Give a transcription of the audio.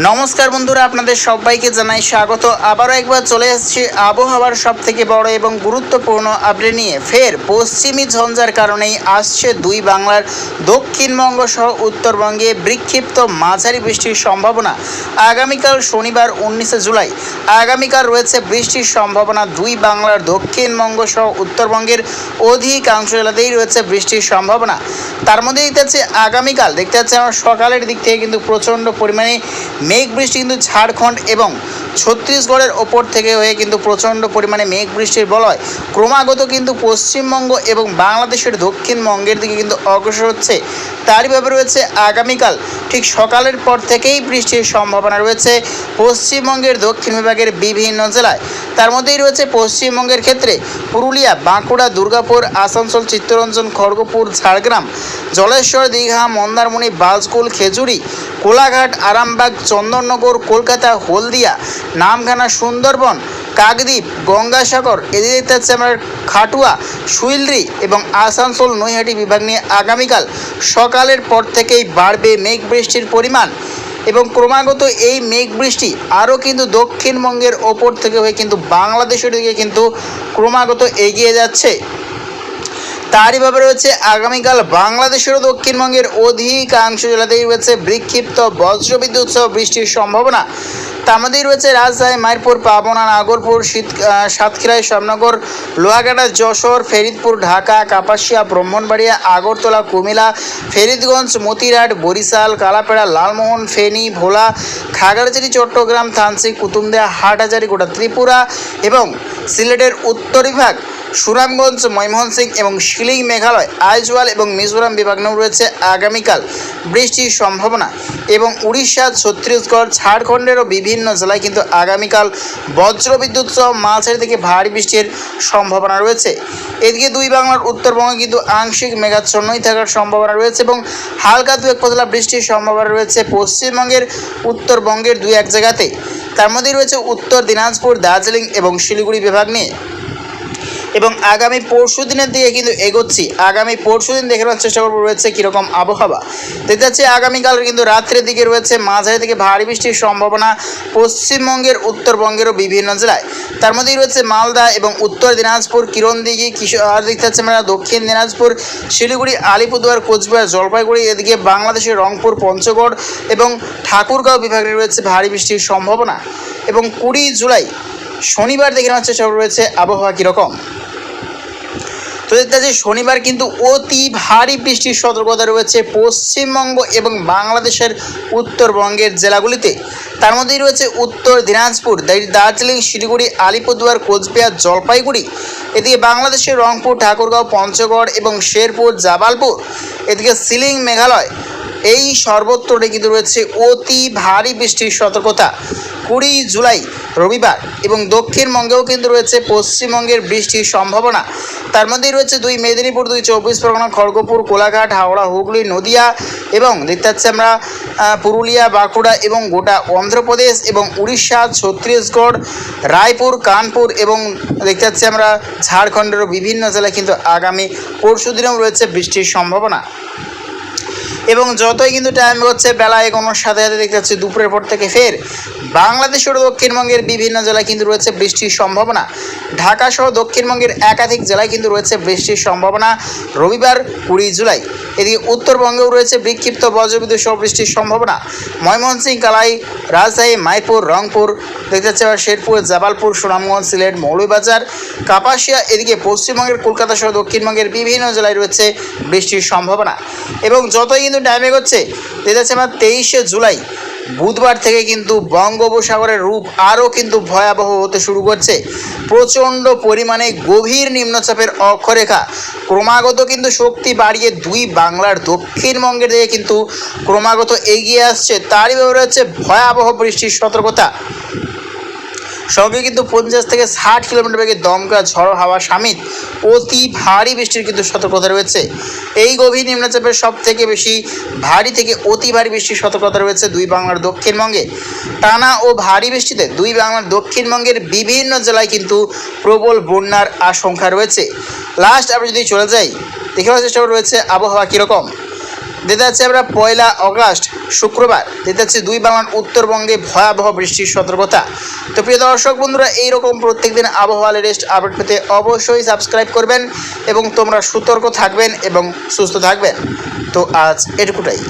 নমস্কার বন্ধুরা, আপনাদের সবাইকে জানাই স্বাগত। আবারও একবার চলে এসেছি আবহাওয়ার সবথেকে বড় এবং গুরুত্বপূর্ণ আপডেট নিয়ে। ফের পশ্চিমী ঝঞ্ঝার কারণেই আসছে দুই বাংলার দক্ষিণবঙ্গ সহ উত্তরবঙ্গে বিক্ষিপ্ত মাঝারি বৃষ্টির সম্ভাবনা। আগামীকাল শনিবার 19 জুলাই আগামীকাল রয়েছে বৃষ্টির সম্ভাবনা। দুই বাংলার দক্ষিণবঙ্গ সহ উত্তরবঙ্গের অধিকাংশ জেলাতেই রয়েছে বৃষ্টির সম্ভাবনা। তার মধ্যে দেখতে পাচ্ছি আগামীকাল দেখতে পাচ্ছি আমরা সকালের দিক থেকে কিন্তু প্রচণ্ড পরিমাণে মেঘ বৃষ্টি কিন্তু ঝাড়খণ্ড এবং ছত্তিশগড়ের ওপর থেকে হয়ে কিন্তু প্রচণ্ড পরিমাণে মেঘ বৃষ্টির বলয় ক্রমাগত কিন্তু পশ্চিমবঙ্গ এবং বাংলাদেশের দক্ষিণবঙ্গের দিকে কিন্তু অগ্রসর হচ্ছে। তারই ব্যাপারে রয়েছে আগামীকাল ঠিক সকালের পর থেকেই বৃষ্টির সম্ভাবনা রয়েছে পশ্চিমবঙ্গের দক্ষিণ বিভাগের বিভিন্ন জেলায়। তার মধ্যেই রয়েছে পশ্চিমবঙ্গের ক্ষেত্রে পুরুলিয়া, বাঁকুড়া, দুর্গাপুর, আসানসোল, চিত্তরঞ্জন, খড়গপুর, ঝাড়গ্রাম, জলেশ্বর, দীঘা, মন্দারমণি, বাজকুল, খেজুরি, কোলাঘাট, আরামবাগ, চন্দননগর, কলকাতা, হলদিয়া, নামখানা, সুন্দরবন, কাকদ্বীপ, গঙ্গাসাগর, এদিকে দেখতে পাচ্ছি আমরা খাটুয়া, সুইলদ্রি এবং আসানসোল, নৈহাটি বিভাগ নিয়ে আগামীকাল সকালের পর থেকেই বাড়বে মেঘ বৃষ্টির পরিমাণ এবং ক্রমাগত এই মেঘ বৃষ্টি আরও কিন্তু দক্ষিণবঙ্গের ওপর থেকে হয়ে কিন্তু বাংলাদেশের দিকে কিন্তু ক্রমাগত এগিয়ে যাচ্ছে। তারই ব্যাপারে রয়েছে আগামীকাল বাংলাদেশের দক্ষিণবঙ্গের অধিকাংশ জেলাতেই রয়েছে বিক্ষিপ্ত বজ্রবিদ্যুৎ সহ বৃষ্টির সম্ভাবনা। তার মধ্যেই রয়েছে রাজশাহী, মাইরপুর, পাবনা, নাগরপুর, সাতক্ষীরা, শ্যামনগর, লোহাগাড়া, যশোর, ফরিদপুর, ঢাকা, কাপাসিয়া, ব্রাহ্মণবাড়িয়া, আগরতলা, কুমিল্লা, ফরিদগঞ্জ, মতিরাট, বরিশাল, কালাপাড়া, লালমোহন, ফেনী, ভোলা, খাগড়াছড়ি, চট্টগ্রাম, থানচি, কুতুবদিয়া, হাটহাজারী, গোটা ত্রিপুরা এবং সিলেটের উত্তর বিভাগ, সুনামগঞ্জ, ময়মনসিংহ এবং শিলিং, মেঘালয়, আইজওয়াল এবং মিজোরাম বিভাগ নিয়েও রয়েছে আগামীকাল বৃষ্টির সম্ভাবনা এবং উড়িষ্যা, ছত্তিশগড়, ঝাড়খণ্ডেরও বিভিন্ন জেলায় কিন্তু আগামীকাল বজ্রবিদ্যুৎ সহ মাঝারি থেকে ভারী বৃষ্টির সম্ভাবনা রয়েছে। এদিকে দুই বাংলার উত্তরবঙ্গে কিন্তু আংশিক মেঘাচ্ছন্নই থাকার সম্ভাবনা রয়েছে এবং হালকা দু এক পাতলা বৃষ্টির সম্ভাবনা রয়েছে পশ্চিমবঙ্গের উত্তরবঙ্গের দুই এক জায়গাতে। তার মধ্যেই রয়েছে উত্তর দিনাজপুর, দার্জিলিং এবং শিলিগুড়ি বিভাগ নিয়ে। এবং আগামী পরশু দিনের দিকে কিন্তু এগোচ্ছি। আগামী পরশু দিন দেখে নেওয়ার চেষ্টা করবো রয়েছে কীরকম আবহাওয়া। দেখতে যাচ্ছে আগামীকাল কিন্তু রাত্রের দিকে রয়েছে মাঝারি থেকে ভারী বৃষ্টির সম্ভাবনা পশ্চিমবঙ্গের উত্তরবঙ্গেরও বিভিন্ন জেলায়। তার মধ্যেই রয়েছে মালদা এবং উত্তর দিনাজপুর, কিরণদিঘি, আর দেখতে যাচ্ছে আমরা দক্ষিণ দিনাজপুর, শিলিগুড়ি, আলিপুরদুয়ার, কোচবিহার, জলপাইগুড়ি, এদিকে বাংলাদেশের রংপুর, পঞ্চগড় এবং ঠাকুরগাঁও বিভাগে রয়েছে ভারী বৃষ্টির সম্ভাবনা। এবং 20 জুলাই শনিবার দেখে নেওয়ার চেষ্টা রয়েছে আবহাওয়া কীরকম। তো দেখতে পাচ্ছি শনিবার কিন্তু অতি ভারী বৃষ্টির সতর্কতা রয়েছে পশ্চিমবঙ্গ এবং বাংলাদেশের উত্তরবঙ্গের জেলাগুলিতে। তার মধ্যেই রয়েছে উত্তর দিনাজপুর, দার্জিলিং, শিলিগুড়ি, আলিপুরদুয়ার, কোচবিহার, জলপাইগুড়ি, এদিকে বাংলাদেশের রংপুর, ঠাকুরগাঁও, পঞ্চগড় এবং শেরপুর, জাবালপুর, এদিকে শিলিং, মেঘালয়, এই সর্বত্রই কিন্তু রয়েছে অতি ভারী বৃষ্টির সতর্কতা 20 জুলাই রবিবার। এবং দক্ষিণবঙ্গেও কিন্তু রয়েছে পশ্চিমবঙ্গের বৃষ্টির সম্ভাবনা। তার মধ্যেই রয়েছে 2 মেদিনীপুর, 2 চব্বিশ পরগনা, খড়গপুর, কোলাঘাট, হাওড়া, হুগলি, নদিয়া এবং দেখতে পাচ্ছি আমরা পুরুলিয়া, বাঁকুড়া এবং গোটা অন্ধ্রপ্রদেশ এবং উড়িষ্যা, ছত্তিশগড়, রায়পুর, কানপুর এবং দেখতে পাচ্ছি আমরা ঝাড়খণ্ডেরও বিভিন্ন জেলায় কিন্তু আগামী পরশু দিনেও রয়েছে বৃষ্টির সম্ভাবনা। এবং যতই কিন্তু টাইম হচ্ছে বেলা এগোনোর সাথে সাথে দেখতে পাচ্ছি দুপুরের পর থেকে ফের বাংলাদেশের দক্ষিণবঙ্গের বিভিন্ন জেলায় কিন্তু রয়েছে বৃষ্টির সম্ভাবনা। ঢাকা সহ দক্ষিণবঙ্গের একাধিক জেলায় কিন্তু রয়েছে বৃষ্টির সম্ভাবনা রবিবার 20 জুলাই। এদিকে উত্তরবঙ্গেও রয়েছে বিক্ষিপ্ত বজ্রবিদ্যুৎ সহ বৃষ্টির সম্ভাবনা। ময়মনসিংহ, কালাই, রাজশাহী, মাইপুর, রংপুর, দেখতে পাচ্ছি আবার শেরপুর, জাবালপুর, সুনামগঞ্জ, সিলেট, মৌলভীবাজার, কাপাসিয়া, এদিকে পশ্চিমবঙ্গের কলকাতা সহ দক্ষিণবঙ্গের বিভিন্ন জেলায় রয়েছে বৃষ্টির সম্ভাবনা। এবং যতই কিন্তু টাইমে হচ্ছে দেখতে পাচ্ছি আমরা 23 জুলাই বুধবার থেকে কিন্তু বঙ্গোপসাগরের রূপ আরও কিন্তু ভয়াবহ হতে শুরু করছে। প্রচণ্ড পরিমাণে গভীর নিম্নচাপের অক্ষরেখা ক্রমাগত কিন্তু শক্তি বাড়িয়ে দুই বাংলার দক্ষিণবঙ্গের দিকে কিন্তু ক্রমাগত এগিয়ে আসছে। তারই ব্যাপারে হচ্ছে ভয়াবহ বৃষ্টির সতর্কতা। সঙ্গে কিন্তু 50 থেকে 60 কিলোমিটার বেগে দমকা ঝড়ো হাওয়া সামিল অতি ভারী বৃষ্টির কিন্তু সতর্কতা রয়েছে। এই গভীর নিম্নচাপের সব থেকে বেশি ভারী থেকে অতি ভারী বৃষ্টির সতর্কতা রয়েছে দুই বাংলার দক্ষিণবঙ্গে। টানা ও ভারী বৃষ্টিতে দুই বাংলার দক্ষিণবঙ্গের বিভিন্ন জেলায় কিন্তু প্রবল বন্যার আশঙ্কা রয়েছে। লাস্ট আমরা যদি চলে যাই দেখে নেওয়ার চেষ্টা রয়েছে আবহাওয়া কীরকম। দিতে যাচ্ছে আমরা 1 অগাস্ট শুক্রবার, দিতে যাচ্ছে 2 বাংলার উত্তরবঙ্গে ভয়াবহ বৃষ্টির সতর্কতা। তো প্রিয় দর্শক বন্ধুরা, এইরকম প্রত্যেকদিন আবহাওয়া লেটেস্ট আপডেট পেতে অবশ্যই সাবস্ক্রাইব করবেন এবং তোমরা সতর্ক থাকবেন এবং সুস্থ থাকবেন। তো আজ এটুকুটাই।